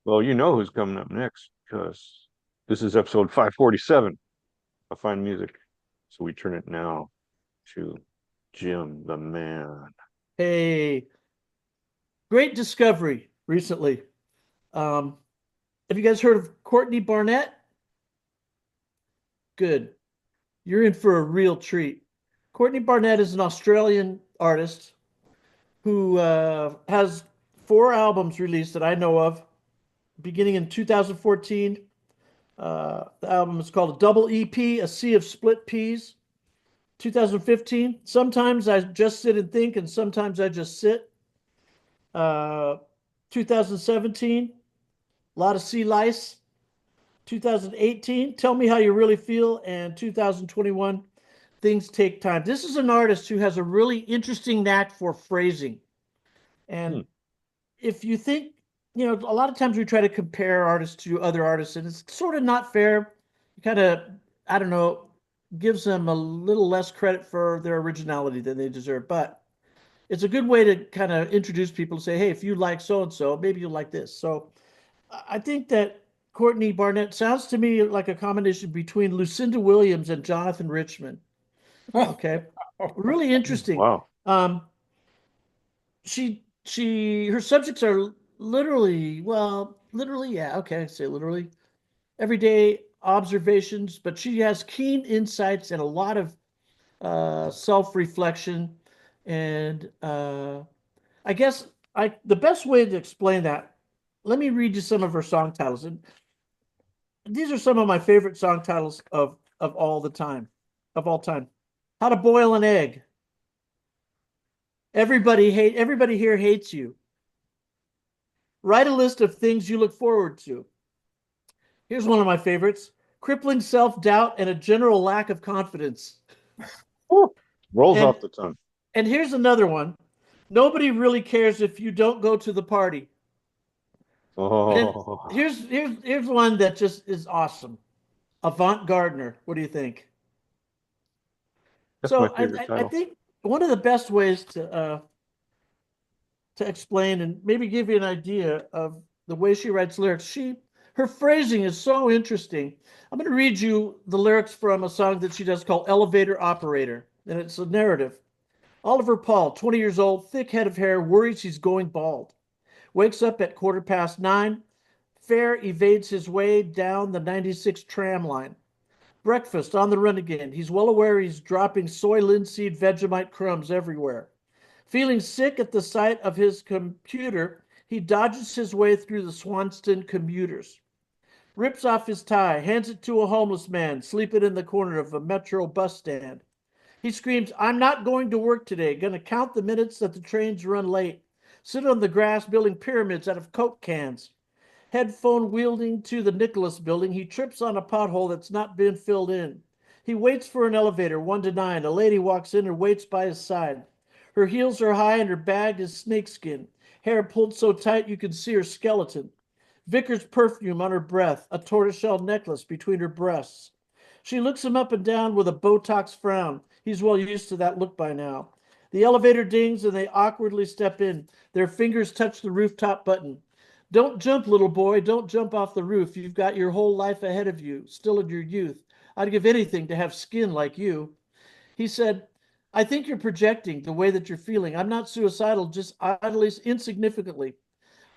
Well, you know who's coming up next because this is episode 547 of Fine Music. So we turn it now to Jim the Man. A great discovery recently. Um, have you guys heard of Courtney Barnett? Good. You're in for a real treat. Courtney Barnett is an Australian artist who has four albums released that I know of, beginning in 2014. The album is called a double EP, A Sea of Split Peas. 2015, Sometimes I Just Sit and Think, and Sometimes I Just Sit. Uh, 2017, A Lot of Sea Lice. 2018, Tell Me How You Really Feel. And 2021, Things Take Time. This is an artist who has a really interesting knack for phrasing. And Hmm. if you think, a lot of times we try to compare artists to other artists, and it's sort of not fair. You kind of, I don't know, gives them a little less credit for their originality than they deserve. But it's a good way to kind of introduce people to say, hey, if you like so and so, maybe you like this. So I think that Courtney Barnett sounds to me like a combination between Lucinda Williams and Jonathan Richman. Okay, really interesting. Wow. Um, her subjects are literally, well, literally, yeah, okay, say literally, everyday observations, but she has keen insights and a lot of self-reflection. And I guess the best way to explain that, let me read you some of her song titles. And these are some of my favorite song titles of all the time, of all time. How to Boil an Egg. Everybody here hates you. Write a list of things you look forward to. Here's one of my favorites. Crippling self-doubt and a general lack of confidence. Whew. Rolls And off the tongue. and here's another one. Nobody really cares if you don't go to the party. And then Oh, here's one that just is awesome. Avant Gardner. What do you think? that's my So favorite I title. think one of the best ways to explain and maybe give you an idea of the way she writes lyrics. Her phrasing is so interesting. I'm going to read you the lyrics from a song that she does called Elevator Operator, and it's a narrative. Oliver Paul, 20 years old, thick head of hair, worries he's going bald. Wakes up at 9:15. Fare evades his way down the 96 tram line. Breakfast on the run again. He's well aware he's dropping soy linseed Vegemite crumbs everywhere. Feeling sick at the sight of his computer, he dodges his way through the Swanston commuters. Rips off his tie, hands it to a homeless man sleeping in the corner of a metro bus stand. He screams, I'm not going to work today. Gonna count the minutes that the trains run late. Sit on the grass building pyramids out of Coke cans. Headphone wielding to the Nicholas building, he trips on a pothole that's not been filled in. He waits for an elevator, 1 to 9. A lady walks in and waits by his side. Her heels are high and her bag is snakeskin. Hair pulled so tight you can see her skeleton. Vickers perfume on her breath, a tortoiseshell necklace between her breasts. She looks him up and down with a Botox frown. He's well used to that look by now. The elevator dings and they awkwardly step in. Their fingers touch the rooftop button. Don't jump, little boy. Don't jump off the roof. You've got your whole life ahead of you, still in your youth. I'd give anything to have skin like you. He said, I think you're projecting the way that you're feeling. I'm not suicidal, just idly insignificantly.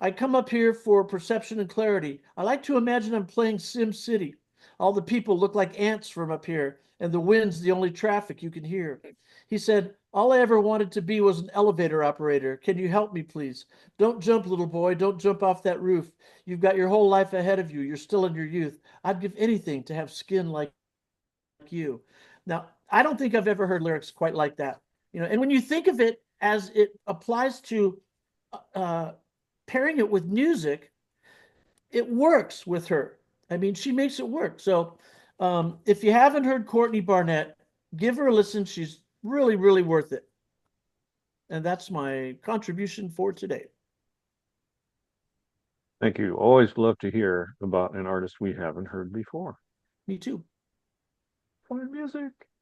I come up here for perception and clarity. I like to imagine I'm playing Sim City. All the people look like ants from up here, and the wind's the only traffic you can hear. He said, all I ever wanted to be was an elevator operator. Can you help me, please? Don't jump, little boy. Don't jump off that roof. You've got your whole life ahead of you. You're still in your youth. I'd give anything to have skin like you. Now, I don't think I've ever heard lyrics quite like that. And when you think of it as it applies to uh, pairing it with music, it works with her. I mean, she makes it work. So, if you haven't heard Courtney Barnett, give her a listen. She's really, really worth it. And that's my contribution for today. Thank you. Always love to hear about an artist we haven't heard before. Me too. Fine music.